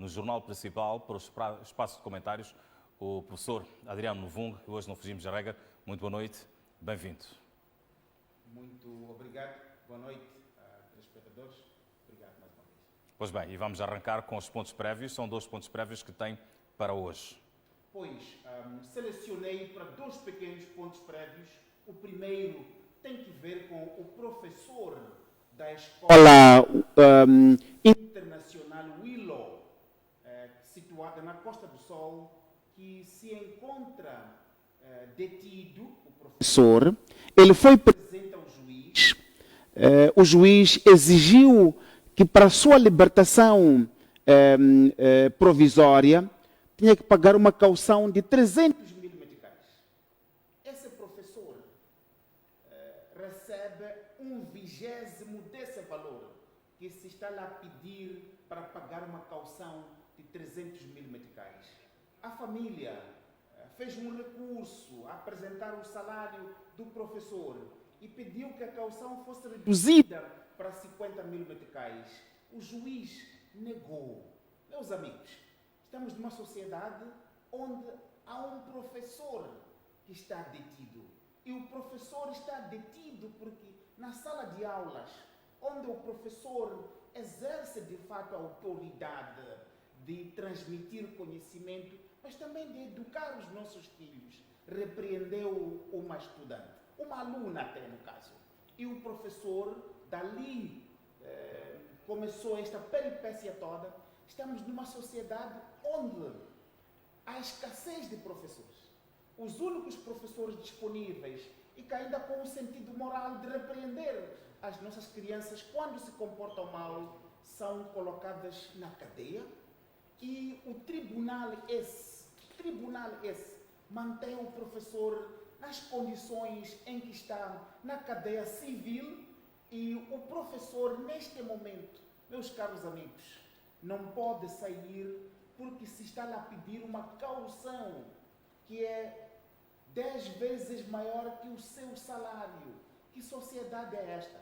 no Jornal Principal, para o espaço de comentários, o professor Adriano Novung, que hoje não fugimos da regra. Muito boa noite, bem-vindo. Muito obrigado, boa noite a telespectadores. Obrigado mais uma vez. Pois bem, e vamos arrancar com os pontos prévios. São 2 pontos prévios que tem para hoje. Pois, selecionei para 2 pequenos pontos prévios. O primeiro tem que ver com o professor da Escola Internacional Willow, situada na Costa do Sol, que se encontra detido, o professor. Ele foi presente ao juiz. O juiz exigiu que para sua libertação provisória tinha que pagar uma caução de 300 mil meticais. Esse professor recebe 1/20 desse valor, que se está lá a pedir para pagar uma caução de 300 mil meticais. A família fez um recurso a apresentar o salário do professor e pediu que a caução fosse reduzida para 50 mil meticais. O juiz negou. Meus amigos, estamos numa sociedade onde há um professor que está detido. E o professor está detido porque na sala de aulas, onde o professor exerce de fato a autoridade de transmitir conhecimento, mas também de educar os nossos filhos, repreendeu uma estudante, uma aluna até no caso. E o professor, dali, começou esta peripécia toda. Estamos numa sociedade onde há escassez de professores. Os únicos professores disponíveis e que ainda com o sentido moral de repreender as nossas crianças quando se comportam mal são colocadas na cadeia. E o tribunal esse mantém o professor nas condições em que está na cadeia civil e o professor, neste momento, meus caros amigos, não pode sair porque se está lá a pedir uma caução que é 10 vezes maior que o seu salário. Que sociedade é esta?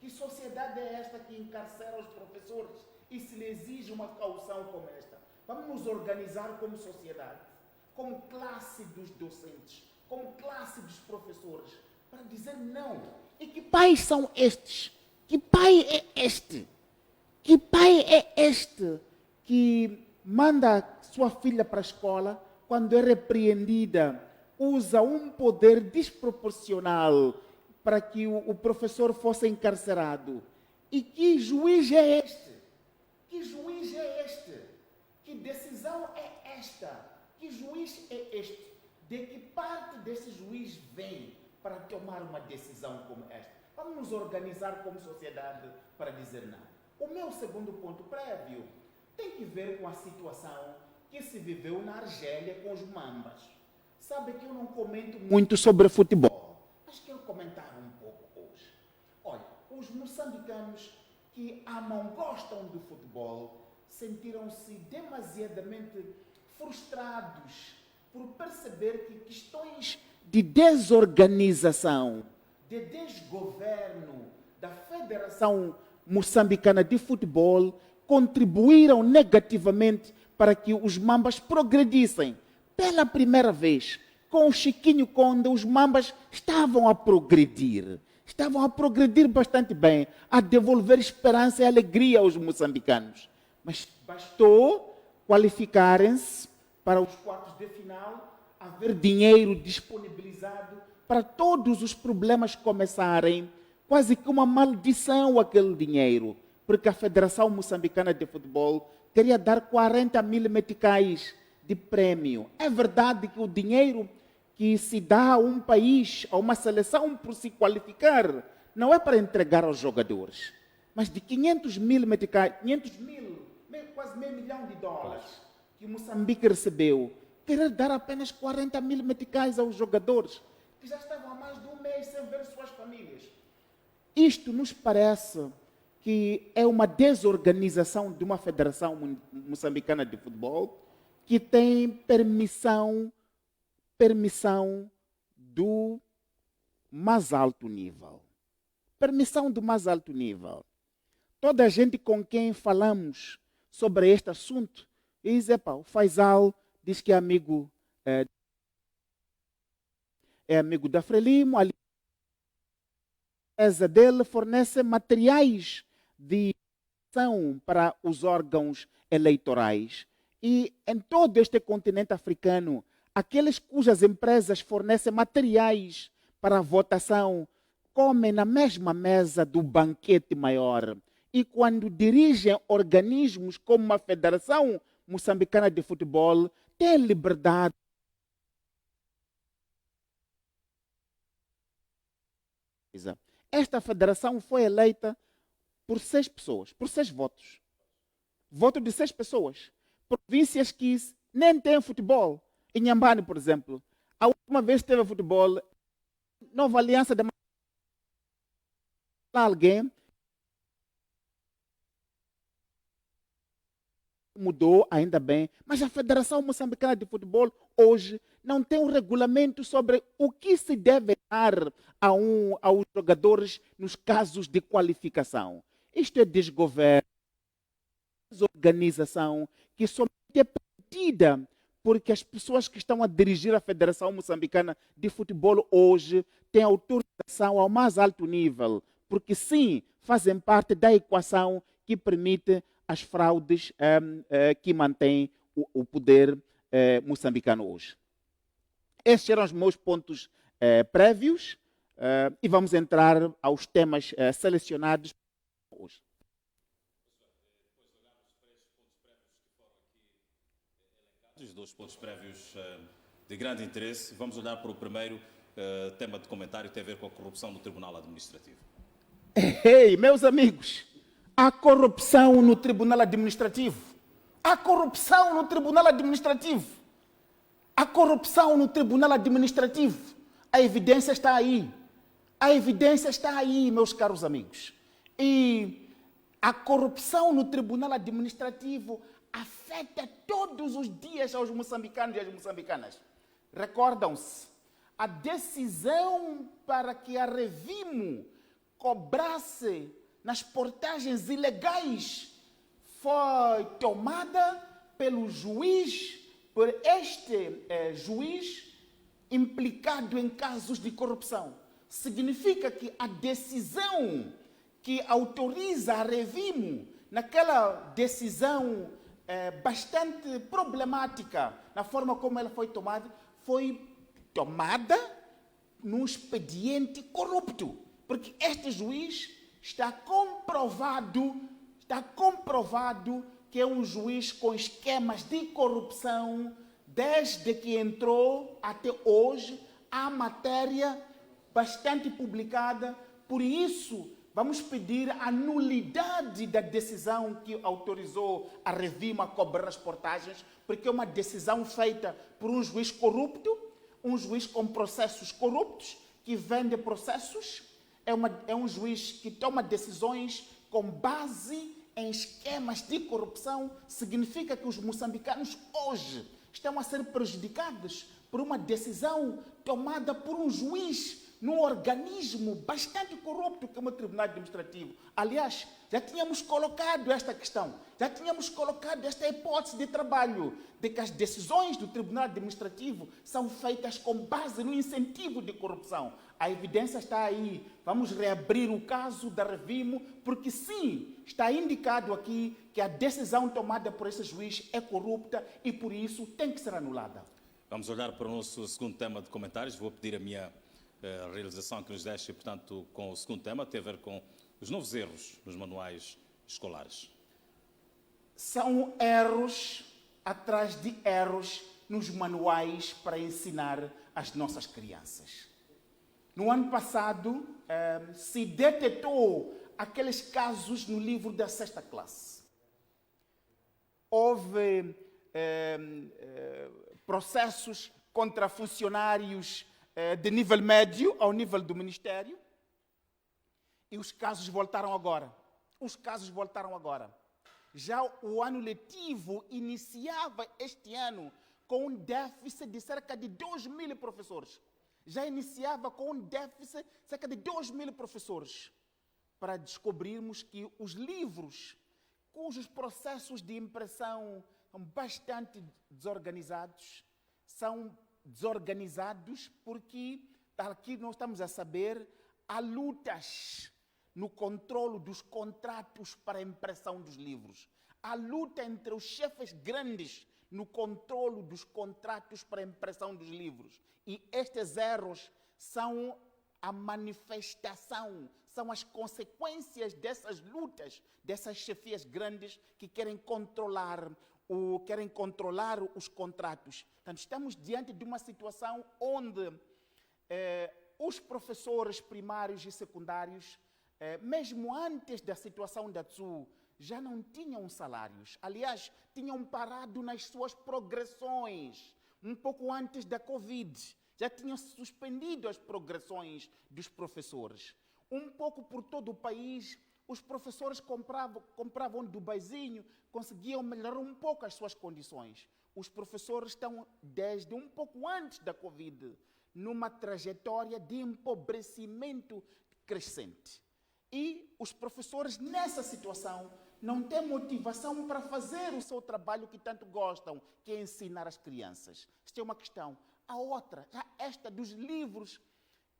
Que sociedade é esta que encarcera os professores e se lhe exige uma caução como esta? Vamos nos organizar como sociedade, como classe dos docentes, como classe dos professores, para dizer não. E que pais são estes? Que pai é este? Que pai é este que manda sua filha para a escola, quando é repreendida, usa um poder desproporcional para que o professor fosse encarcerado? E que juiz é este? Que juiz é este? Que decisão é esta? Que juiz é este? De que parte desse juiz vem para tomar uma decisão como esta? Vamos nos organizar como sociedade para dizer não. O meu segundo ponto prévio tem que ver com a situação que se viveu na Argélia com os mambas. Sabe que eu não comento muito sobre futebol, mas quero comentar um pouco hoje. Olha, os moçambicanos que gostam do futebol, sentiram-se demasiadamente frustrados por perceber que questões de desorganização, de desgoverno da Federação Moçambicana de Futebol contribuíram negativamente para que os mambas progredissem. Pela primeira vez, com o Chiquinho Conde, os mambas estavam a progredir bastante bem, a devolver esperança e alegria aos moçambicanos. Mas bastou qualificarem-se para os quartos de final, haver dinheiro disponibilizado para todos os problemas começarem. Quase que uma maldição aquele dinheiro, porque a Federação Moçambicana de Futebol queria dar 40 mil meticais de prêmio. É verdade que o dinheiro que se dá a um país, a uma seleção por se qualificar, não é para entregar aos jogadores, mas de 500 mil meticais, quase meio milhão de dólares que o Moçambique recebeu, querer dar apenas 40 mil meticais aos jogadores, que já estavam há mais de um mês sem ver suas famílias. Isto nos parece que é uma desorganização de uma Federação Moçambicana de Futebol que tem permissão do mais alto nível. Permissão do mais alto nível. Toda a gente com quem falamos sobre este assunto E diz, epá, o Faisal diz que é amigo da Frelimo, a empresa dele fornece materiais de ação para os órgãos eleitorais. E em todo este continente africano, aqueles cujas empresas fornecem materiais para a votação comem na mesma mesa do banquete maior. E quando dirigem organismos como a Federação Moçambicana de Futebol, têm liberdade. Esta federação foi eleita por 6 pessoas, por 6 votos. Voto de 6 pessoas. Províncias que nem têm futebol. Em Nhambane, por exemplo, a última vez que teve futebol, Nova Aliança de alguém mudou, ainda bem, mas a Federação Moçambicana de Futebol hoje não tem um regulamento sobre o que se deve dar aos jogadores nos casos de qualificação. Isto é desgoverno, desorganização que somente é permitida porque as pessoas que estão a dirigir a Federação Moçambicana de Futebol hoje têm autorização ao mais alto nível, porque sim, fazem parte da equação que permite as fraudes que mantêm o poder moçambicano hoje. Estes eram os meus pontos prévios e vamos entrar aos temas selecionados hoje. Os 2 pontos prévios de grande interesse, vamos olhar para o primeiro tema de comentário, que tem a ver com a corrupção no Tribunal Administrativo. Ei, meus amigos, há corrupção no Tribunal Administrativo. Há corrupção no Tribunal Administrativo. Há corrupção no Tribunal Administrativo. A evidência está aí. A evidência está aí, meus caros amigos. E a corrupção no Tribunal Administrativo afeta todos os dias aos moçambicanos e às moçambicanas. Recordam-se, a decisão para que a Revimo cobrasse nas portagens ilegais foi tomada pelo juiz, por este juiz implicado em casos de corrupção. Significa que a decisão que autoriza a Revimo, naquela decisão bastante problemática, na forma como ela foi tomada num expediente corrupto. Porque este juiz está comprovado que é um juiz com esquemas de corrupção desde que entrou até hoje. Há matéria bastante publicada, por isso vamos pedir a nulidade da decisão que autorizou a Revimo a cobrar as portagens, porque é uma decisão feita por um juiz corrupto, um juiz com processos corruptos, que vende processos, é um juiz que toma decisões com base em esquemas de corrupção. Significa que os moçambicanos hoje estão a ser prejudicados por uma decisão tomada por um juiz num organismo bastante corrupto como o Tribunal Administrativo. Aliás, já tínhamos colocado esta questão, já tínhamos colocado esta hipótese de trabalho, de que as decisões do Tribunal Administrativo são feitas com base no incentivo de corrupção. A evidência está aí. Vamos reabrir o caso da Revimo, porque sim, está indicado aqui que a decisão tomada por esse juiz é corrupta e por isso tem que ser anulada. Vamos olhar para o nosso segundo tema de comentários. Vou pedir a minha realização que nos deixe, portanto, com o segundo tema, tem a ver com os novos erros nos manuais escolares. São erros atrás de erros nos manuais para ensinar as nossas crianças. No ano passado, se detectou aqueles casos no livro da 6ª classe. Houve processos contra funcionários de nível médio ao nível do Ministério. E os casos voltaram agora. Já o ano letivo iniciava este ano com um déficit de cerca de 2.000 professores. Já iniciava com um déficit de cerca de 2.000 professores. Para descobrirmos que os livros cujos processos de impressão bastante desorganizados. São desorganizados porque, aqui nós estamos a saber, há lutas no controlo dos contratos para a impressão dos livros. Há luta entre os chefes grandes no controlo dos contratos para a impressão dos livros. E estes erros são a manifestação, são as consequências dessas lutas, dessas chefias grandes que querem controlar os contratos. Portanto, estamos diante de uma situação onde os professores primários e secundários, mesmo antes da situação da TSU, já não tinham salários. Aliás, tinham parado nas suas progressões, um pouco antes da Covid. Já tinham suspendido as progressões dos professores. Um pouco por todo o país, os professores compravam Dubaizinho, conseguiam melhorar um pouco as suas condições. Os professores estão, desde um pouco antes da Covid, numa trajetória de empobrecimento crescente. E os professores, nessa situação, não têm motivação para fazer o seu trabalho que tanto gostam, que é ensinar as crianças. Esta é uma questão. A outra, esta dos livros.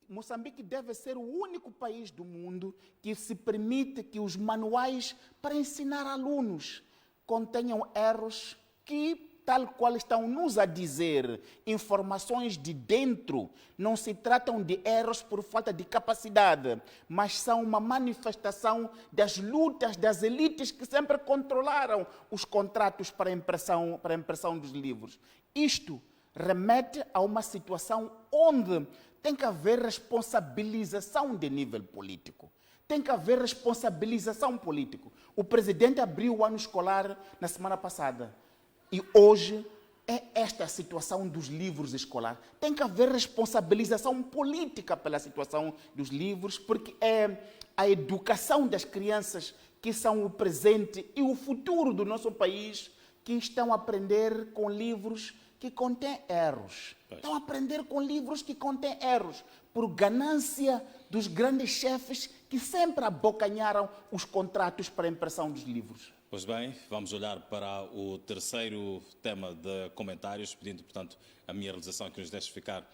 Moçambique deve ser o único país do mundo que se permite que os manuais para ensinar alunos contenham erros que, tal qual estão nos a dizer, informações de dentro, não se tratam de erros por falta de capacidade, mas são uma manifestação das lutas das elites que sempre controlaram os contratos para a impressão dos livros. Isto remete a uma situação onde tem que haver responsabilização de nível político. Tem que haver responsabilização política. O presidente abriu o ano escolar na semana passada. E hoje é esta a situação dos livros escolares. Tem que haver responsabilização política pela situação dos livros, porque é a educação das crianças que são o presente e o futuro do nosso país que estão a aprender com livros que contêm erros. Estão a aprender com livros que contêm erros, por ganância dos grandes chefes que sempre abocanharam os contratos para a impressão dos livros. Pois bem, vamos olhar para o terceiro tema de comentários, pedindo, portanto, a minha realização que nos deixe ficar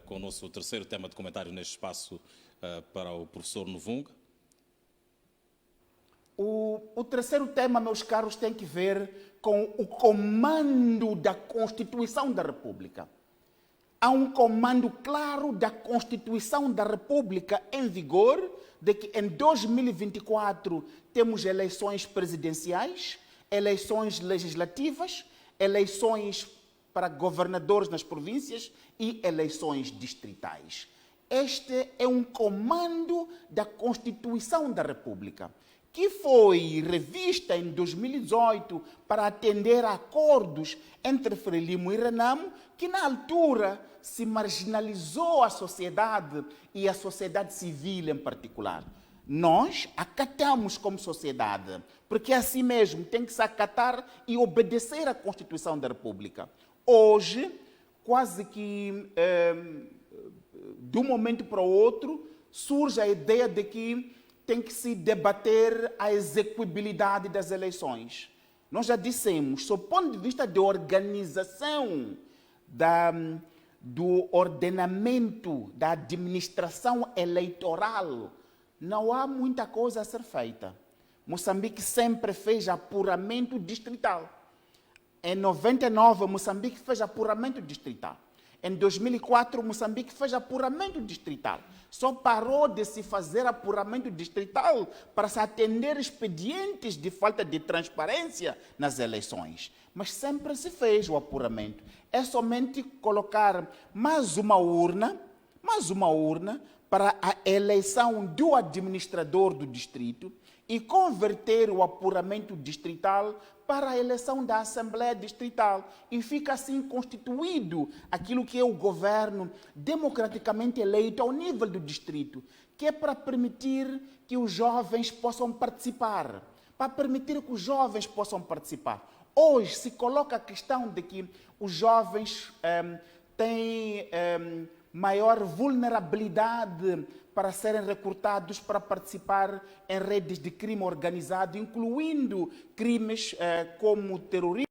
com o nosso terceiro tema de comentário neste espaço para o professor Novunga. O terceiro tema, meus caros, tem que ver com o comando da Constituição da República. Há um comando claro da Constituição da República em vigor, de que em 2024 temos eleições presidenciais, eleições legislativas, eleições para governadores nas províncias e eleições distritais. Este é um comando da Constituição da República, que foi revista em 2018 para atender a acordos entre Frelimo e Renamo, que na altura se marginalizou a sociedade e a sociedade civil em particular. Nós acatamos como sociedade, porque assim mesmo tem que se acatar e obedecer à Constituição da República. Hoje, quase que de um momento para o outro, surge a ideia de que tem que se debater a execuibilidade das eleições. Nós já dissemos, sob o ponto de vista de organização do ordenamento da administração eleitoral, não há muita coisa a ser feita. Moçambique sempre fez apuramento distrital. Em 99, Moçambique fez apuramento distrital. Em 2004, Moçambique fez apuramento distrital. Só parou de se fazer apuramento distrital para se atender expedientes de falta de transparência nas eleições. Mas sempre se fez o apuramento. É somente colocar mais uma urna para a eleição do administrador do distrito e converter o apuramento distrital para a eleição da Assembleia Distrital. E fica assim constituído aquilo que é o governo democraticamente eleito ao nível do distrito, que é para permitir que os jovens possam participar. Hoje se coloca a questão de que os jovens têm maior vulnerabilidade para serem recrutados para participar em redes de crime organizado, incluindo crimes como terrorismo,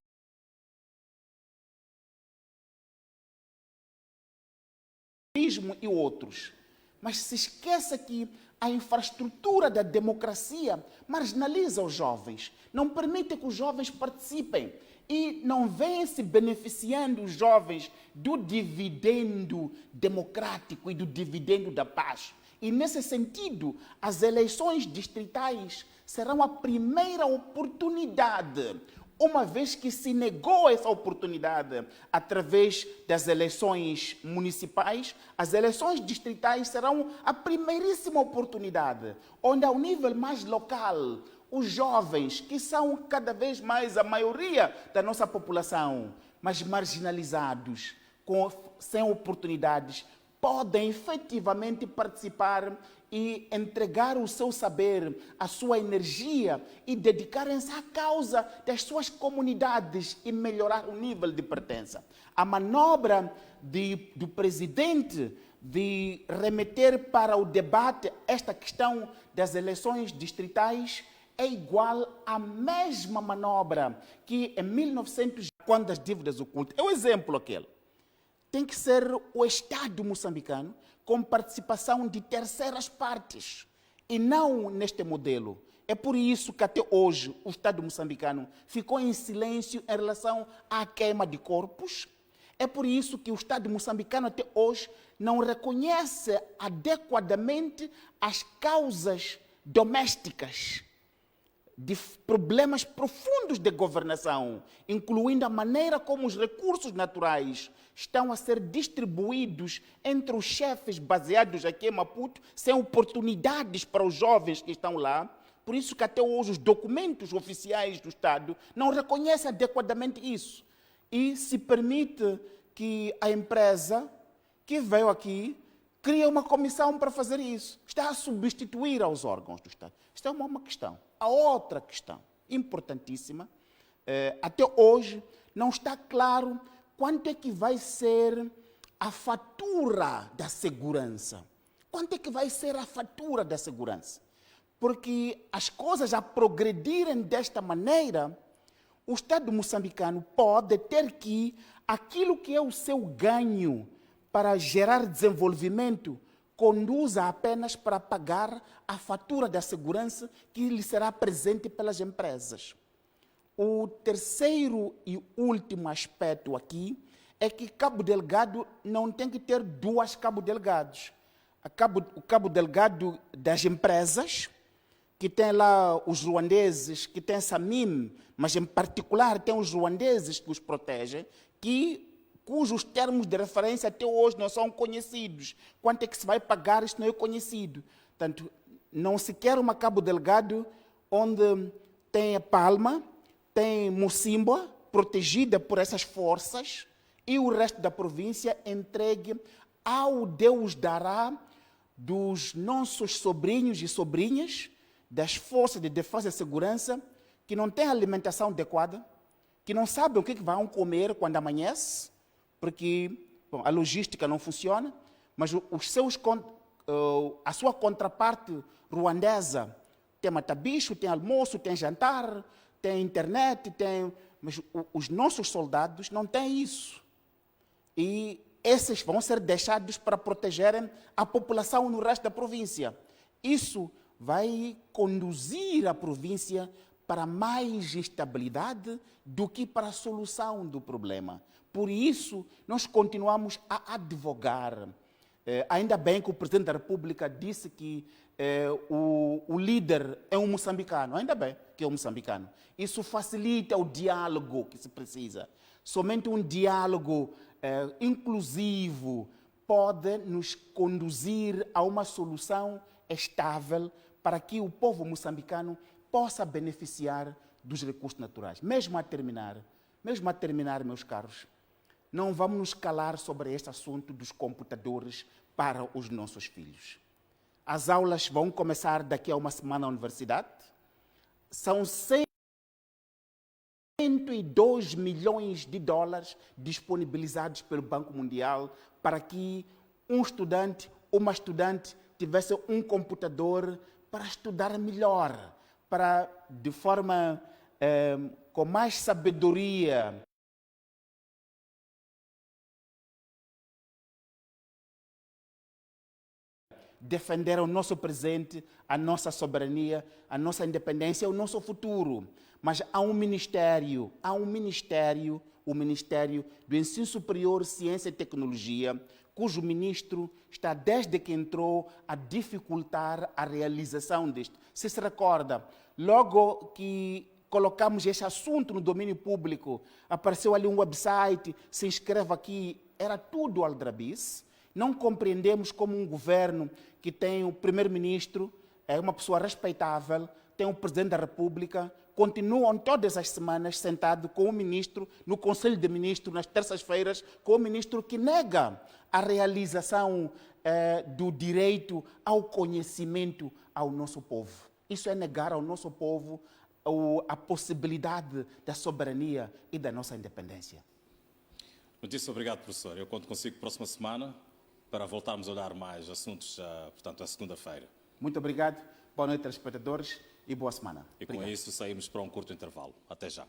terrorismo e outros. Mas se esqueça que a infraestrutura da democracia marginaliza os jovens, não permite que os jovens participem e não vêm se beneficiando os jovens do dividendo democrático e do dividendo da paz. E, nesse sentido, as eleições distritais serão a primeira oportunidade, uma vez que se negou essa oportunidade através das eleições municipais, as eleições distritais serão a primeiríssima oportunidade, onde, ao nível mais local, os jovens, que são cada vez mais a maioria da nossa população, mas marginalizados, sem oportunidades, podem efetivamente participar e entregar o seu saber, a sua energia e dedicarem-se à causa das suas comunidades e melhorar o nível de pertença. A manobra do presidente de remeter para o debate esta questão das eleições distritais é igual à mesma manobra que em 1900, quando as dívidas ocultas. É o exemplo aquele. Tem que ser o Estado moçambicano com participação de terceiras partes e não neste modelo. É por isso que até hoje o Estado moçambicano ficou em silêncio em relação à queima de corpos. É por isso que o Estado moçambicano até hoje não reconhece adequadamente as causas domésticas de problemas profundos de governação, incluindo a maneira como os recursos naturais estão a ser distribuídos entre os chefes baseados aqui em Maputo, sem oportunidades para os jovens que estão lá. Por isso que até hoje os documentos oficiais do Estado não reconhecem adequadamente isso. E se permite que a empresa que veio aqui cria uma comissão para fazer isso. Está a substituir aos órgãos do Estado. Isto é uma questão. A outra questão, importantíssima, até hoje não está claro quanto é que vai ser a fatura da segurança. Quanto é que vai ser a fatura da segurança? Porque as coisas a progredirem desta maneira, o Estado moçambicano pode ter que aquilo que é o seu ganho para gerar desenvolvimento conduza apenas para pagar a fatura da segurança que lhe será presente pelas empresas. O terceiro e último aspecto aqui é que Cabo Delgado não tem que ter duas Cabo Delgados. O Cabo Delgado das empresas, que tem lá os ruandeses, que tem Samim, mas em particular tem os ruandeses que os protegem, cujos termos de referência até hoje não são conhecidos. Quanto é que se vai pagar, isto não é conhecido. Portanto, não se quer uma Cabo Delgado onde tem a Palma, tem Mocimboa, protegida por essas forças, e o resto da província entregue ao Deus dará dos nossos sobrinhos e sobrinhas, das forças de defesa e segurança, que não têm alimentação adequada, que não sabem o que vão comer quando amanhece, porque a logística não funciona, mas a sua contraparte ruandesa tem matabicho, tem almoço, tem jantar, tem internet, mas os nossos soldados não têm isso. E esses vão ser deixados para protegerem a população no resto da província. Isso vai conduzir a província para mais instabilidade do que para a solução do problema. Por isso, nós continuamos a advogar. Ainda bem que o Presidente da República disse que o líder é um moçambicano. Ainda bem que é um moçambicano. Isso facilita o diálogo que se precisa. Somente um diálogo inclusivo pode nos conduzir a uma solução estável para que o povo moçambicano possa beneficiar dos recursos naturais. Mesmo a terminar, meus caros, não vamos nos calar sobre este assunto dos computadores para os nossos filhos. As aulas vão começar daqui a uma semana na universidade. São 102 milhões de dólares disponibilizados pelo Banco Mundial para que um estudante, uma estudante, tivesse um computador para estudar melhor, para, de forma com mais sabedoria, defender o nosso presente, a nossa soberania, a nossa independência, o nosso futuro. Mas há um ministério, o Ministério do Ensino Superior, Ciência e Tecnologia, cujo ministro está, desde que entrou, a dificultar a realização disto. Se recorda, logo que colocamos esse assunto no domínio público, apareceu ali um website, se inscreva aqui, era tudo aldrabice. Não compreendemos como um governo que tem o primeiro-ministro, é uma pessoa respeitável, tem o presidente da República, continuam todas as semanas sentados com o ministro, no Conselho de Ministros, nas terças-feiras, com o ministro que nega a realização do direito ao conhecimento ao nosso povo. Isso é negar ao nosso povo a possibilidade da soberania e da nossa independência. Muitíssimo obrigado, professor. Eu conto consigo próxima semana para voltarmos a olhar mais assuntos, portanto, à segunda-feira. Muito obrigado. Boa noite, telespectadores, e boa semana. E com isso saímos para um curto intervalo. Até já.